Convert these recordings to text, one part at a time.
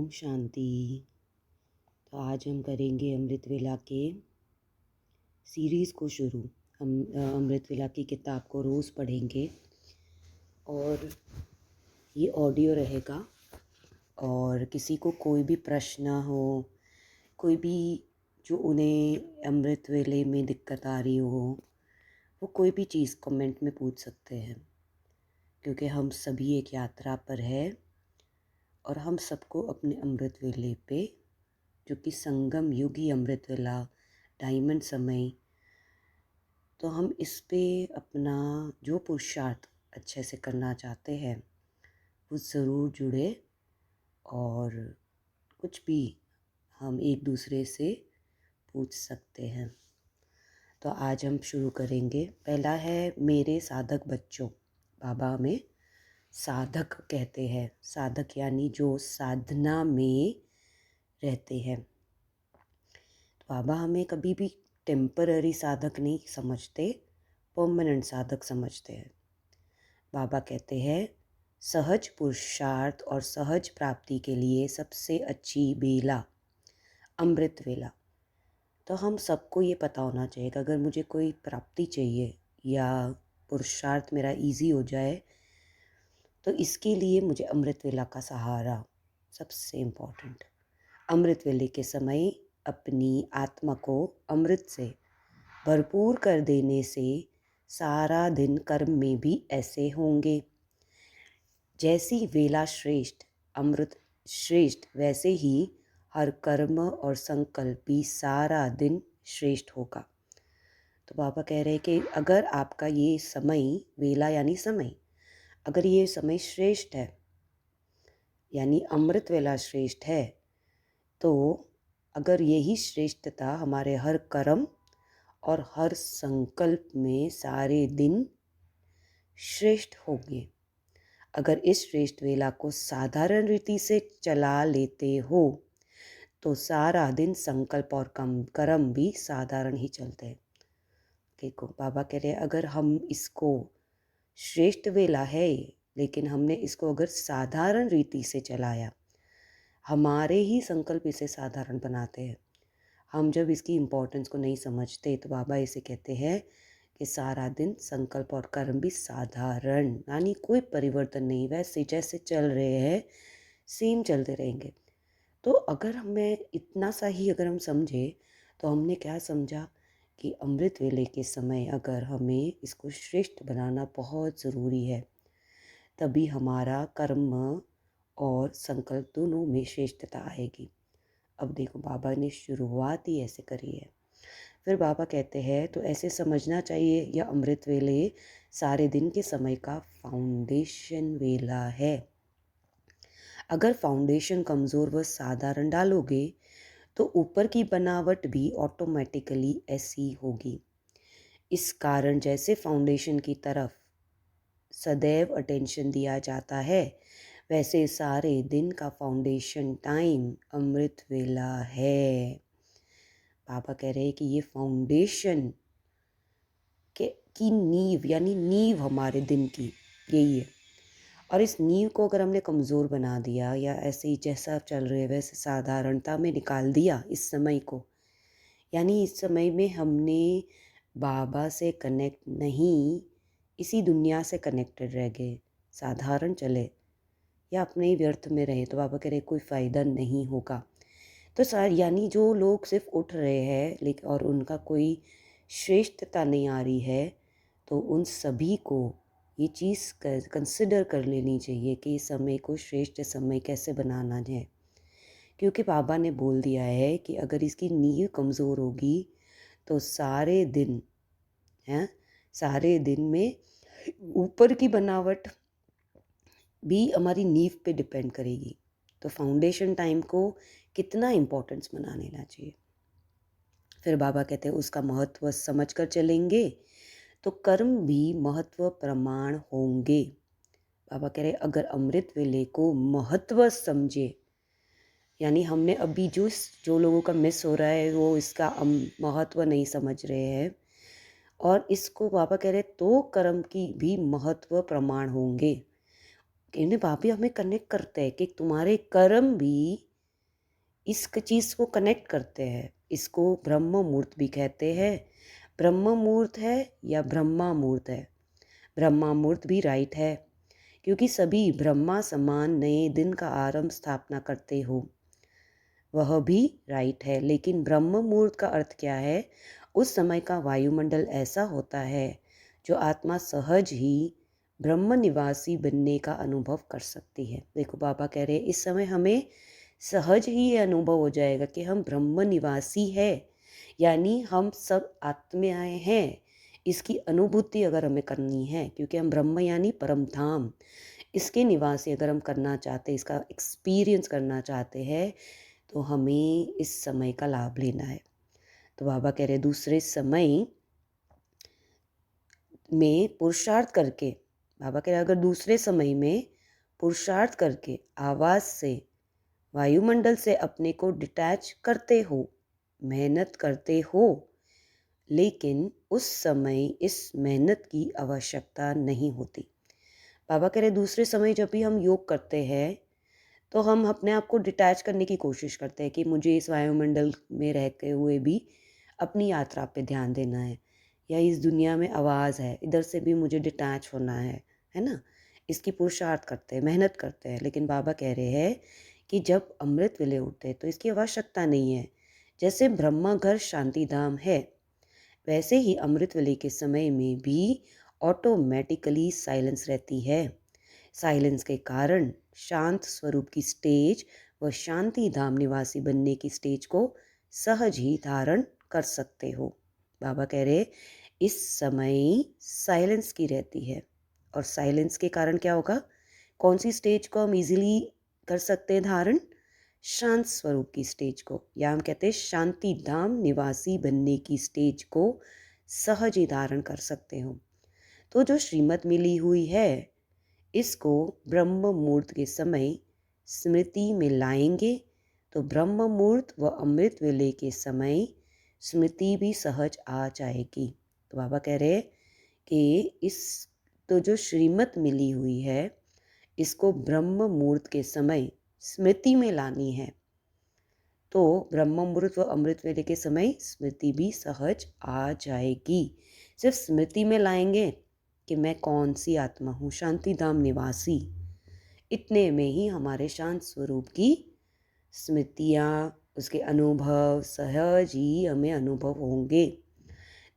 ओम शांति। तो आज हम करेंगे अमृत वेला के सीरीज़ को शुरू। हम अमृत वेला की किताब को रोज़ पढ़ेंगे और ये ऑडियो रहेगा। और किसी को कोई भी प्रश्न हो, कोई भी जो उन्हें अमृत वेले में दिक्कत आ रही हो, वो कोई भी चीज़ कमेंट में पूछ सकते हैं, क्योंकि हम सभी एक यात्रा पर है और हम सबको अपने अमृत वेले पे, जो कि संगम युग ही अमृत वेला, डायमंड समय, तो हम इस पे अपना जो पुरुषार्थ अच्छे से करना चाहते हैं वो ज़रूर जुड़े। और कुछ भी हम एक दूसरे से पूछ सकते हैं। तो आज हम शुरू करेंगे। पहला है मेरे साधक बच्चों। बाबा हमें साधक कहते हैं। साधक यानी जो साधना में रहते हैं। तो बाबा हमें कभी भी टेम्पररी साधक नहीं समझते, परमानेंट साधक समझते हैं। बाबा कहते हैं सहज पुरुषार्थ और सहज प्राप्ति के लिए सबसे अच्छी बेला अमृत वेला। तो हम सबको ये पता होना चाहिए कि अगर मुझे कोई प्राप्ति चाहिए या पुरुषार्थ मेरा इजी हो जाए, तो इसके लिए मुझे अमृत वेला का सहारा सबसे इम्पोर्टेंट। अमृत वेले के समय अपनी आत्मा को अमृत से भरपूर कर देने से सारा दिन कर्म में भी ऐसे होंगे। जैसी वेला श्रेष्ठ, अमृत श्रेष्ठ, वैसे ही हर कर्म और संकल्प भी सारा दिन श्रेष्ठ होगा। तो बाबा कह रहे हैं कि अगर आपका ये समय, वेला यानी समय, अगर ये समय श्रेष्ठ है यानी अमृत वेला श्रेष्ठ है, तो अगर यही श्रेष्ठता हमारे हर कर्म और हर संकल्प में सारे दिन श्रेष्ठ होंगे। अगर इस श्रेष्ठ वेला को साधारण रीति से चला लेते हो तो सारा दिन संकल्प और कर्म भी साधारण ही चलते हैं। देखो बाबा कह रहे हैं अगर हम इसको, श्रेष्ठ वेला है लेकिन हमने इसको अगर साधारण रीति से चलाया, हमारे ही संकल्प इसे साधारण बनाते हैं। हम जब इसकी इम्पोर्टेंस को नहीं समझते तो बाबा इसे कहते हैं कि सारा दिन संकल्प और कर्म भी साधारण, यानी कोई परिवर्तन नहीं, वैसे जैसे चल रहे हैं सेम चलते रहेंगे। तो अगर हमें इतना सा ही अगर हम समझे तो हमने क्या समझा कि अमृत वेले के समय अगर हमें इसको श्रेष्ठ बनाना बहुत ज़रूरी है, तभी हमारा कर्म और संकल्प दोनों में श्रेष्ठता आएगी। अब देखो बाबा ने शुरुआत ही ऐसे करी है। फिर बाबा कहते हैं तो ऐसे समझना चाहिए यह अमृत वेले सारे दिन के समय का फाउंडेशन वेला है। अगर फाउंडेशन कमज़ोर व साधारण डालोगे तो ऊपर की बनावट भी ऑटोमेटिकली ऐसी होगी। इस कारण जैसे फाउंडेशन की तरफ सदैव अटेंशन दिया जाता है, वैसे सारे दिन का फाउंडेशन टाइम अमृत वेला है। बाबा कह रहे हैं कि ये फाउंडेशन की नींव, यानी नींव हमारे दिन की यही है। और इस नींव को अगर हमने कमज़ोर बना दिया या ऐसे ही जैसा चल रहे वैसे साधारणता में निकाल दिया इस समय को, यानी इस समय में हमने बाबा से कनेक्ट नहीं, इसी दुनिया से कनेक्टेड रह गए, साधारण चले या अपने ही व्यर्थ में रहे, तो बाबा कह रहे कोई फ़ायदा नहीं होगा। तो यानी जो लोग सिर्फ उठ रहे हैं लेकिन और उनका कोई श्रेष्ठता नहीं आ रही है, तो उन सभी को ये चीज़ कंसिडर कर लेनी चाहिए कि इस समय को श्रेष्ठ समय कैसे बनाना है। क्योंकि बाबा ने बोल दिया है कि अगर इसकी नींव कमज़ोर होगी तो सारे दिन हैं, सारे दिन में ऊपर की बनावट भी हमारी नींव पे डिपेंड करेगी। तो फाउंडेशन टाइम को कितना इम्पोर्टेंस बना लेना चाहिए। फिर बाबा कहते हैं उसका महत्व समझ कर चलेंगे तो कर्म भी महत्व प्रमाण होंगे। बाबा कह रहे अगर अमृत वेले को महत्व समझे, यानी हमने अभी जो लोगों का मिस हो रहा है वो इसका महत्व नहीं समझ रहे हैं, और इसको बाबा कह रहे तो कर्म की भी महत्व प्रमाण होंगे। इन्हें बाबा हमें कनेक्ट करते हैं कि तुम्हारे कर्म भी इस चीज़ को कनेक्ट करते हैं। इसको ब्रह्म मुहूर्त भी कहते हैं। ब्रह्म मुहूर्त है या ब्रह्मा मुहूर्त है। ब्रह्मा मुहूर्त भी राइट है क्योंकि सभी ब्रह्मा समान नए दिन का आरंभ स्थापना करते हो, वह भी राइट है। लेकिन ब्रह्म मुहूर्त का अर्थ क्या है? उस समय का वायुमंडल ऐसा होता है जो आत्मा सहज ही ब्रह्म निवासी बनने का अनुभव कर सकती है। देखो बाबा कह रहे हैं इस समय हमें सहज ही ये अनुभव हो जाएगा कि हम ब्रह्म निवासी है, यानी हम सब आत्माएं हैं। इसकी अनुभूति अगर हमें करनी है, क्योंकि हम ब्रह्म यानी परम धाम, इसके निवासी अगर हम करना चाहते हैं, इसका एक्सपीरियंस करना चाहते हैं, तो हमें इस समय का लाभ लेना है। तो बाबा कह रहे दूसरे समय में पुरुषार्थ करके, बाबा कह रहे अगर दूसरे समय में पुरुषार्थ करके आवाज़ से, वायुमंडल से अपने को डिटैच करते हो, मेहनत करते हो, लेकिन उस समय इस मेहनत की आवश्यकता नहीं होती। बाबा कह रहे दूसरे समय जब भी हम योग करते हैं तो हम अपने आप को डिटैच करने की कोशिश करते हैं कि मुझे इस वायुमंडल में रहते हुए भी अपनी यात्रा पे ध्यान देना है, या इस दुनिया में आवाज़ है इधर से भी मुझे डिटैच होना है ना। इसकी पुरुषार्थ करते हैं, मेहनत करते हैं। लेकिन बाबा कह रहे हैं कि जब अमृत वेले उठते हैं तो इसकी आवश्यकता नहीं है। जैसे ब्रह्मा घर शांति धाम है, वैसे ही अमृत वेले के समय में भी ऑटोमेटिकली साइलेंस रहती है। साइलेंस के कारण शांत स्वरूप की स्टेज व शांति धाम निवासी बनने की स्टेज को सहज ही धारण कर सकते हो। बाबा कह रहे इस समय साइलेंस की रहती है, और साइलेंस के कारण क्या होगा? कौन सी स्टेज को हम इजीली कर सकते हैं धारण? शांत स्वरूप की स्टेज को, या हम कहते हैं शांति धाम निवासी बनने की स्टेज को सहज ही धारण कर सकते हो। तो जो श्रीमत मिली हुई है, इसको ब्रह्म मुहूर्त के समय स्मृति में लाएंगे तो ब्रह्म मुहूर्त व अमृत वेले के समय स्मृति भी सहज आ जाएगी। तो बाबा कह रहे कि इस तो जो श्रीमत मिली हुई है इसको ब्रह्म मुहूर्त के समय स्मृति में लानी है, तो ब्रह्म मुहूर्त व अमृत वेले के समय स्मृति भी सहज आ जाएगी। सिर्फ स्मृति में लाएंगे कि मैं कौन सी आत्मा हूँ, शांति धाम निवासी, इतने में ही हमारे शांत स्वरूप की स्मृतियाँ, उसके अनुभव सहज ही हमें अनुभव होंगे।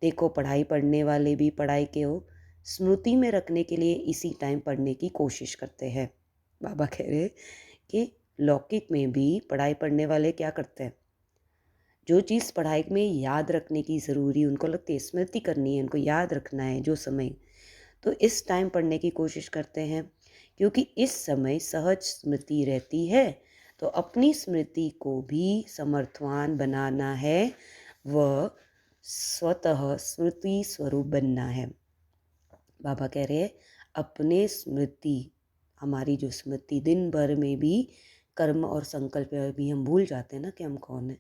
देखो पढ़ाई पढ़ने वाले भी पढ़ाई के हो स्मृति में रखने के लिए इसी टाइम पढ़ने की कोशिश करते हैं। बाबा कह रहे कि लौकिक में भी पढ़ाई पढ़ने वाले क्या करते हैं, जो चीज़ पढ़ाई में याद रखने की ज़रूरी, उनको लगती है स्मृति करनी है, उनको याद रखना है जो समय, तो इस टाइम पढ़ने की कोशिश करते हैं, क्योंकि इस समय सहज स्मृति रहती है। तो अपनी स्मृति को भी समर्थवान बनाना है व स्वतः स्मृति स्वरूप बनना है। बाबा कह रहे हैं अपने स्मृति, हमारी जो स्मृति दिन भर में भी कर्म और संकल्प में भी हम भूल जाते हैं ना कि हम कौन है,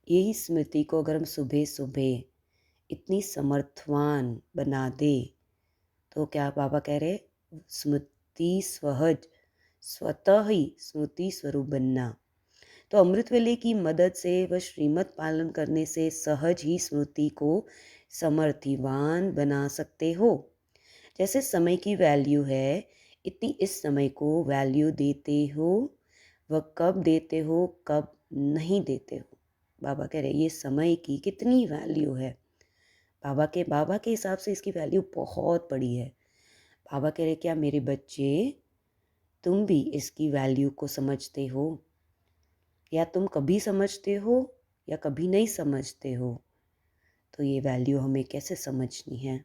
यही स्मृति को अगर हम सुबह सुबह इतनी समर्थवान बना दे तो क्या बाबा कह रहे स्मृति सहज स्वतः ही स्मृति स्वरूप बनना। तो अमृत वेले की मदद से व श्रीमत पालन करने से सहज ही स्मृति को समर्थिवान बना सकते हो। जैसे समय की वैल्यू है, इतनी इस समय को वैल्यू देते हो, व कब देते हो कब नहीं देते हो। बाबा कह रहे ये समय की कितनी वैल्यू है। बाबा के हिसाब से इसकी वैल्यू बहुत बड़ी है। बाबा कह रहे क्या मेरे बच्चे तुम भी इसकी वैल्यू को समझते हो, या तुम कभी समझते हो या कभी नहीं समझते हो? तो ये वैल्यू हमें कैसे समझनी है?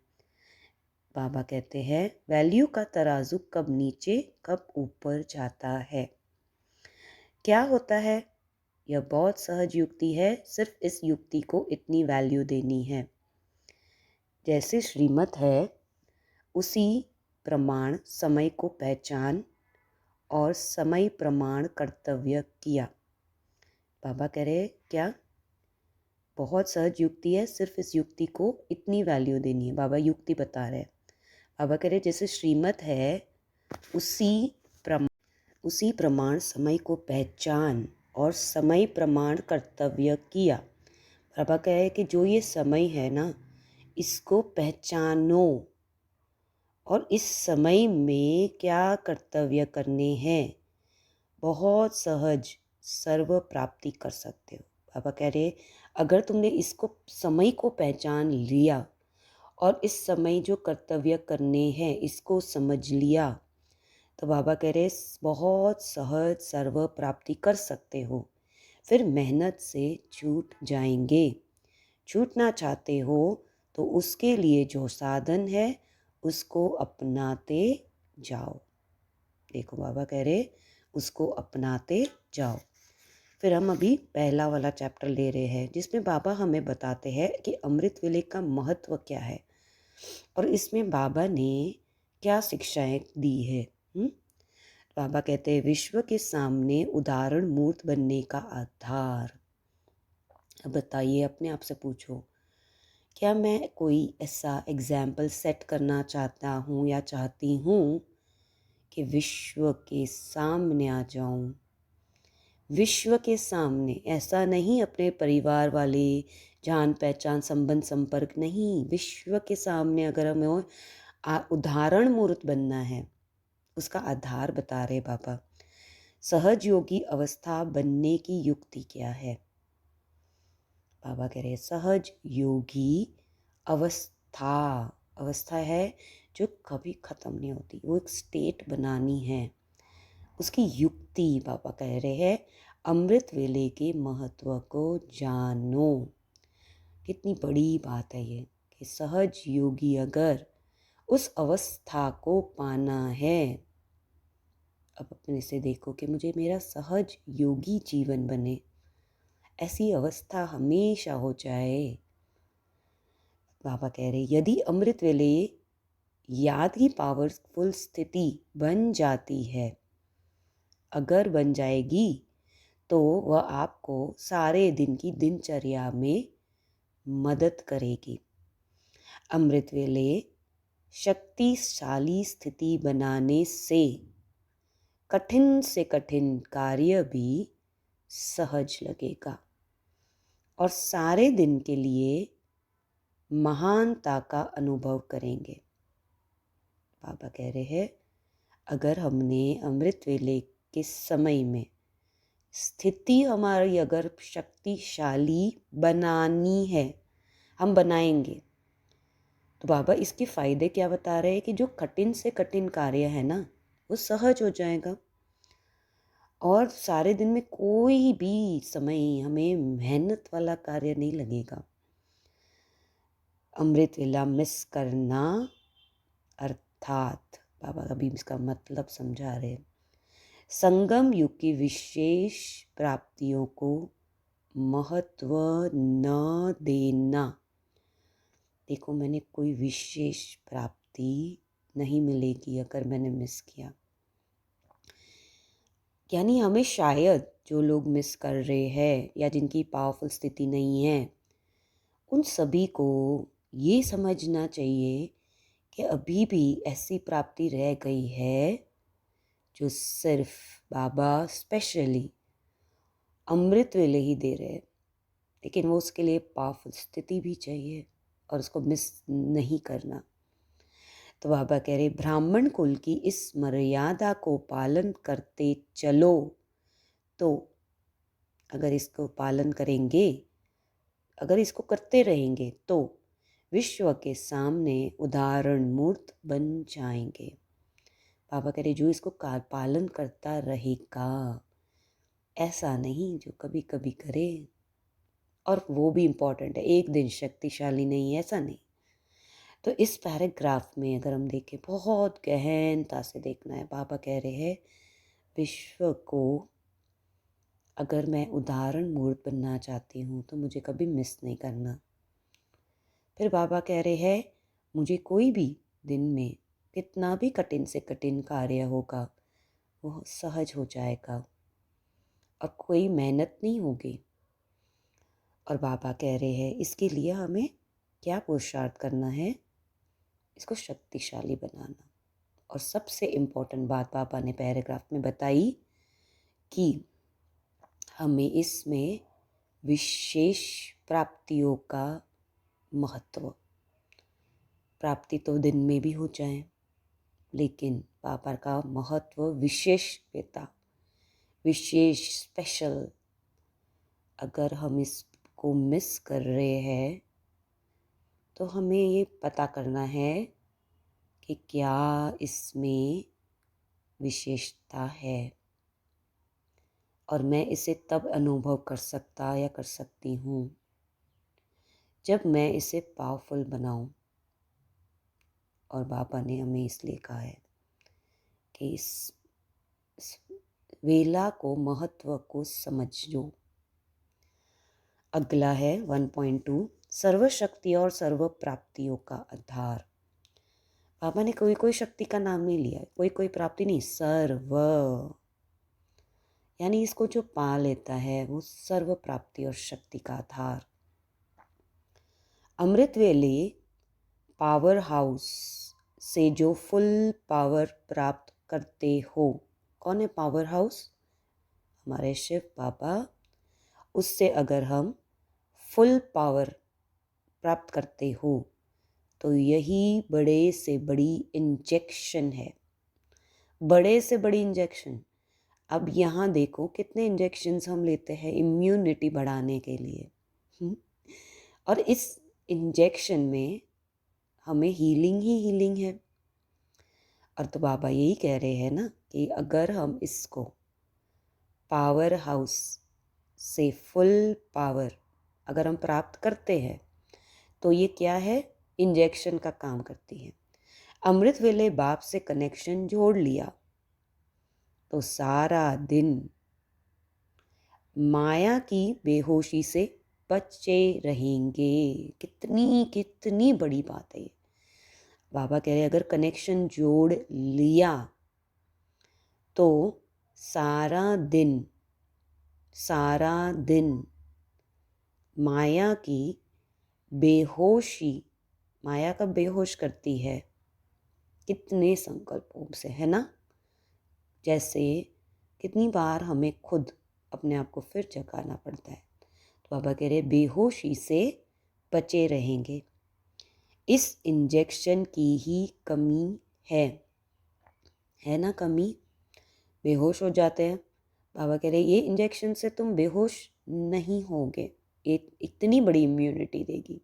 बाबा कहते हैं वैल्यू का तराजू कब नीचे कब ऊपर जाता है। क्या होता है? यह बहुत सहज युक्ति है, सिर्फ इस युक्ति को इतनी वैल्यू देनी है। जैसे श्रीमत है उसी प्रमाण समय को पहचान और समय प्रमाण कर्तव्य किया। बाबा कह रहे क्या? बहुत सहज युक्ति है, सिर्फ इस युक्ति को इतनी वैल्यू देनी है। बाबा युक्ति बता रहे हैं। बाबा कह रहे जैसे श्रीमत है उसी प्रमाण समय को पहचान और समय प्रमाण कर्तव्य किया। बाबा कहे कि जो ये समय है ना, इसको पहचानो और इस समय में क्या कर्तव्य करने हैं, बहुत सहज सर्व प्राप्ति कर सकते हो। बाबा कह रहे अगर तुमने इसको समय को पहचान लिया और इस समय जो कर्तव्य करने हैं इसको समझ लिया, तो बाबा कह रहे बहुत सहज सर्व प्राप्ति कर सकते हो। फिर मेहनत से छूट जाएंगे। छूटना चाहते हो तो उसके लिए जो साधन है उसको अपनाते जाओ। देखो बाबा कह रहे उसको अपनाते जाओ। फिर हम अभी पहला वाला चैप्टर ले रहे हैं जिसमें बाबा हमें बताते हैं कि अमृत वेले का महत्व क्या है और इसमें बाबा ने क्या शिक्षाएं दी है। बाबा कहते हैं विश्व के सामने उदाहरण मूर्त बनने का आधार। अब बताइए, अपने आप से पूछो, क्या मैं कोई ऐसा एग्जाम्पल सेट करना चाहता हूँ या चाहती हूँ कि विश्व के सामने आ जाऊँ। विश्व के सामने, ऐसा नहीं अपने परिवार वाले, जान पहचान, संबंध संपर्क नहीं, विश्व के सामने अगर हमें उदाहरण मूर्त बनना है, उसका आधार बता रहे बाबा। सहज योगी अवस्था बनने की युक्ति क्या है। बाबा कह रहे सहज योगी अवस्था, अवस्था है जो कभी ख़त्म नहीं होती, वो एक स्टेट बनानी है। उसकी युक्ति बाबा कह रहे हैं अमृत वेले के महत्व को जानो। कितनी बड़ी बात है ये कि सहज योगी अगर उस अवस्था को पाना है, अब अपने से देखो कि मुझे मेरा सहज योगी जीवन बने, ऐसी अवस्था हमेशा हो जाए। बाबा कह रहे यदि अमृत वेले याद की पावरफुल स्थिति बन जाती है, अगर बन जाएगी तो वह आपको सारे दिन की दिनचर्या में मदद करेगी। अमृत वेले शक्तिशाली स्थिति बनाने से कठिन कार्य भी सहज लगेगा और सारे दिन के लिए महानता का अनुभव करेंगे। बाबा कह रहे हैं अगर हमने अमृत वेले के समय में स्थिति हमारी अगर शक्तिशाली बनानी है, हम बनाएंगे, तो बाबा इसके फायदे क्या बता रहे हैं कि जो कठिन से कठिन कार्य है ना, वो सहज हो जाएगा और सारे दिन में कोई भी समय हमें मेहनत वाला कार्य नहीं लगेगा। अमृत वेला मिस करना अर्थात बाबा अभी इसका मतलब समझा रहे, संगम युग की विशेष प्राप्तियों को महत्व न देना। देखो मैंने कोई विशेष प्राप्ति नहीं मिलेगी अगर मैंने मिस किया, यानी हमें शायद जो लोग मिस कर रहे हैं या जिनकी पावरफुल स्थिति नहीं है, उन सभी को ये समझना चाहिए कि अभी भी ऐसी प्राप्ति रह गई है जो सिर्फ बाबा स्पेशली अमृत वेले ही दे रहे हैं, लेकिन वो उसके लिए पावरफुल स्थिति भी चाहिए और उसको मिस नहीं करना। तो बाबा कह रहे ब्राह्मण कुल की इस मर्यादा को पालन करते चलो, तो अगर इसको पालन करेंगे, अगर इसको करते रहेंगे तो विश्व के सामने उदाहरण मूर्त बन जाएंगे। बाबा कह रहे जो इसको पालन करता रहेगा, ऐसा नहीं जो कभी कभी करे, और वो भी इम्पॉर्टेंट है, एक दिन शक्तिशाली नहीं, ऐसा नहीं। तो इस पैराग्राफ में अगर हम देखें, बहुत गहनता से देखना है। बाबा कह रहे हैं विश्व को अगर मैं उदाहरण मूर्त बनना चाहती हूँ तो मुझे कभी मिस नहीं करना। फिर बाबा कह रहे हैं मुझे कोई भी दिन में कितना भी कठिन से कठिन कार्य होगा वो सहज हो जाएगा और कोई मेहनत नहीं होगी। और बाबा कह रहे हैं इसके लिए हमें क्या पुरुषार्थ करना है, इसको शक्तिशाली बनाना। और सबसे इम्पोर्टेंट बात बाबा ने पैराग्राफ में बताई कि हमें इसमें विशेष प्राप्तियों का महत्व, प्राप्ति तो दिन में भी हो जाए, लेकिन पापा का महत्व विशेषता, विशेष, स्पेशल, अगर हम इसको मिस कर रहे हैं तो हमें ये पता करना है कि क्या इसमें विशेषता है, और मैं इसे तब अनुभव कर सकता या कर सकती हूँ जब मैं इसे पावरफुल बनाऊं। और बाबा ने हमें इसलिए कहा है कि इस वेला को, महत्व को समझो। अगला है 1.2, सर्वशक्ति और सर्व प्राप्तियों का आधार। बाबा ने कोई कोई शक्ति का नाम नहीं लिया, कोई कोई प्राप्ति नहीं, सर्व, यानी इसको जो पा लेता है वो सर्व प्राप्ति और शक्ति का आधार। अमृत वेले पावर हाउस से जो फुल पावर प्राप्त करते हो, कौन है पावर हाउस? हमारे शिव बाबा। उससे अगर हम फुल पावर प्राप्त करते हो तो यही बड़े से बड़ी इंजेक्शन है, बड़े से बड़ी इंजेक्शन। अब यहाँ देखो कितने इंजेक्शन्स हम लेते हैं इम्यूनिटी बढ़ाने के लिए, और इस इंजेक्शन में हमें हीलिंग ही हीलिंग है। और तो बाबा यही कह रहे हैं ना कि अगर हम इसको पावर हाउस से फुल पावर अगर हम प्राप्त करते हैं तो ये क्या है? इंजेक्शन का काम करती है। अमृत वेले बाप से कनेक्शन जोड़ लिया तो सारा दिन माया की बेहोशी से बचे रहेंगे। कितनी कितनी बड़ी बात है ये। बाबा कह रहे हैं अगर कनेक्शन जोड़ लिया तो सारा दिन माया की बेहोशी, माया का बेहोश करती है कितने संकल्पों से, है ना? जैसे कितनी बार हमें खुद अपने आप को फिर जगाना पड़ता है। तो बाबा कह रहे बेहोशी से बचे रहेंगे। इस इंजेक्शन की ही कमी है ना? कमी, बेहोश हो जाते हैं। बाबा कह रहे ये इंजेक्शन से तुम बेहोश नहीं होगे, ये इतनी बड़ी इम्यूनिटी देगी।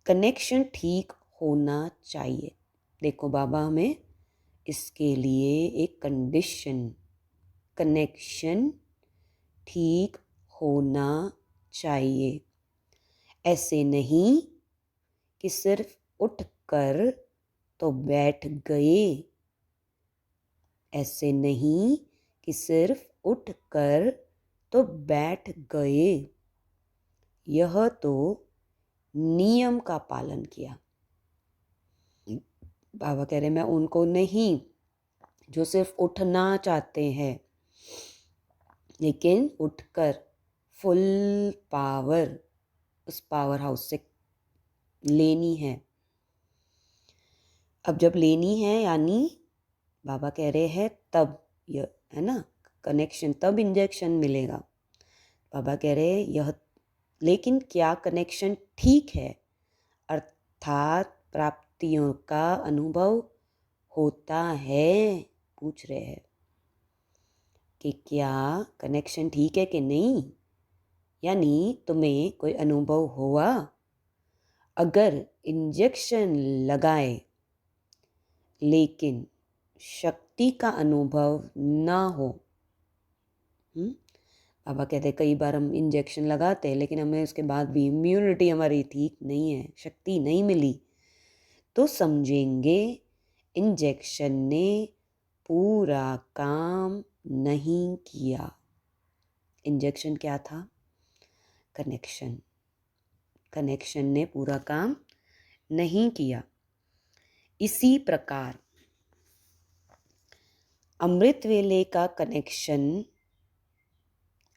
कनेक्शन ठीक होना चाहिए। देखो बाबा हमें इसके लिए एक कंडीशन, कनेक्शन ठीक होना चाहिए। ऐसे नहीं कि सिर्फ उठकर तो बैठ गए, ऐसे नहीं कि सिर्फ उठकर तो बैठ गए, यह तो नियम का पालन किया। बाबा कह रहे मैं उनको नहीं जो सिर्फ उठना चाहते हैं, लेकिन उठकर फुल पावर उस पावर हाउस से लेनी है। अब जब लेनी है यानी बाबा कह रहे हैं तब यह है ना कनेक्शन, तब इंजेक्शन मिलेगा। बाबा कह रहे हैं यह, लेकिन क्या कनेक्शन ठीक है? अर्थात प्राप्तियों का अनुभव होता है? पूछ रहे हैं कि क्या कनेक्शन ठीक है कि नहीं, यानी तुम्हें कोई अनुभव हुआ? अगर इंजेक्शन लगाए लेकिन शक्ति का अनुभव ना हो, बाबा कहते कई बार हम इंजेक्शन लगाते हैं लेकिन हमें उसके बाद भी इम्यूनिटी हमारी ठीक नहीं है, शक्ति नहीं मिली, तो समझेंगे इंजेक्शन ने पूरा काम नहीं किया। इंजेक्शन क्या था? कनेक्शन। कनेक्शन ने पूरा काम नहीं किया। इसी प्रकार अमृत वेले का कनेक्शन,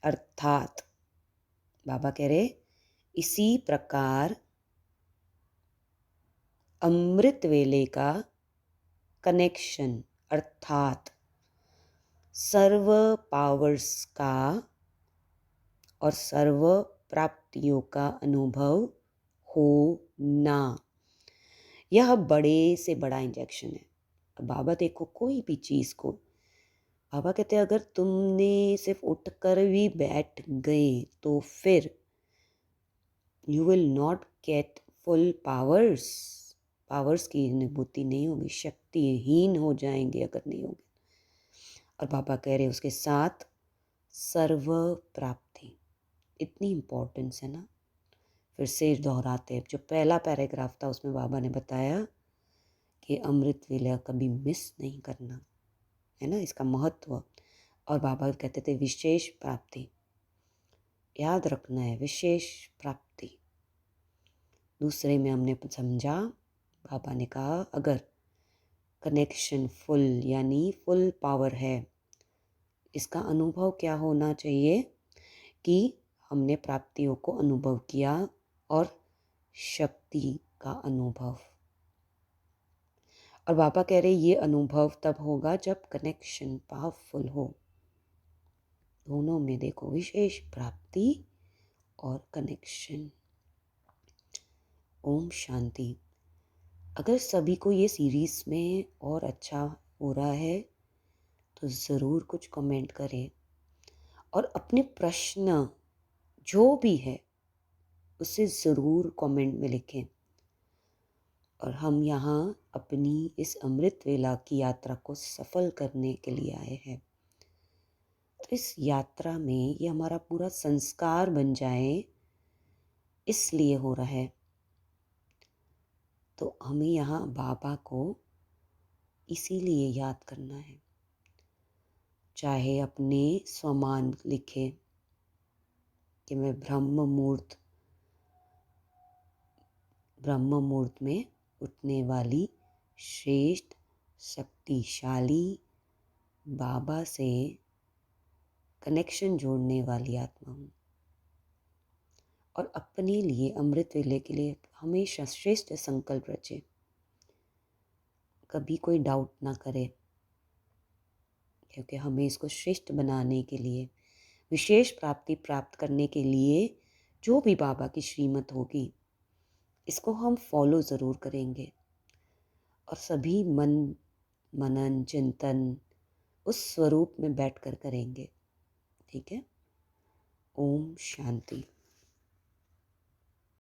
अर्थात बाबा कह रहे इसी प्रकार अमृत वेले का कनेक्शन अर्थात सर्व पावर्स का और सर्व प्राप्तियों का अनुभव होना। यह बड़े से बड़ा इंजेक्शन है। अब बाबा देखो कोई भी चीज़ को, बाबा कहते हैं अगर तुमने सिर्फ उठकर भी बैठ गए तो फिर you will not get full powers. Powers की अनुभूति नहीं होगी, शक्तिहीन हो जाएंगे अगर नहीं होगी। और बाबा कह रहे उसके साथ सर्व प्राप्ति, इतनी इम्पोर्टेंस है ना। फिर से दोहराते हैं, जो पहला पैराग्राफ था उसमें बाबा ने बताया कि अमृत वेला कभी मिस नहीं करना है ना, इसका महत्व। और बाबा कहते थे विशेष प्राप्ति, याद रखना है विशेष प्राप्ति। दूसरे में हमने समझा, बाबा ने कहा अगर कनेक्शन फुल यानी फुल पावर है, इसका अनुभव क्या होना चाहिए कि हमने प्राप्तियों को अनुभव किया और शक्ति का अनुभव। और बाबा कह रहे ये अनुभव तब होगा जब कनेक्शन पावरफुल हो। दोनों में देखो, विशेष प्राप्ति और कनेक्शन। ओम शांति। अगर सभी को ये सीरीज़ में और अच्छा हो रहा है तो ज़रूर कुछ कमेंट करें और अपने प्रश्न जो भी है उसे ज़रूर कमेंट में लिखें। और हम यहाँ अपनी इस अमृत वेला की यात्रा को सफल करने के लिए आए हैं। तो इस यात्रा में ये हमारा पूरा संस्कार बन जाए, इसलिए हो रहा है। तो हमें यहाँ बाबा को इसीलिए याद करना है। चाहे अपने स्वमान लिखे कि मैं ब्रह्म मुहूर्त में उठने वाली श्रेष्ठ शक्तिशाली बाबा से कनेक्शन जोड़ने वाली आत्मा हूँ। और अपने लिए अमृत वेले के लिए हमेशा श्रेष्ठ संकल्प रचे, कभी कोई डाउट ना करे, क्योंकि हमें इसको श्रेष्ठ बनाने के लिए, विशेष प्राप्ति प्राप्त करने के लिए जो भी बाबा की श्रीमत होगी इसको हम फॉलो ज़रूर करेंगे। और सभी मनन चिंतन उस स्वरूप में बैठकर करेंगे। ठीक है। ओम शांति।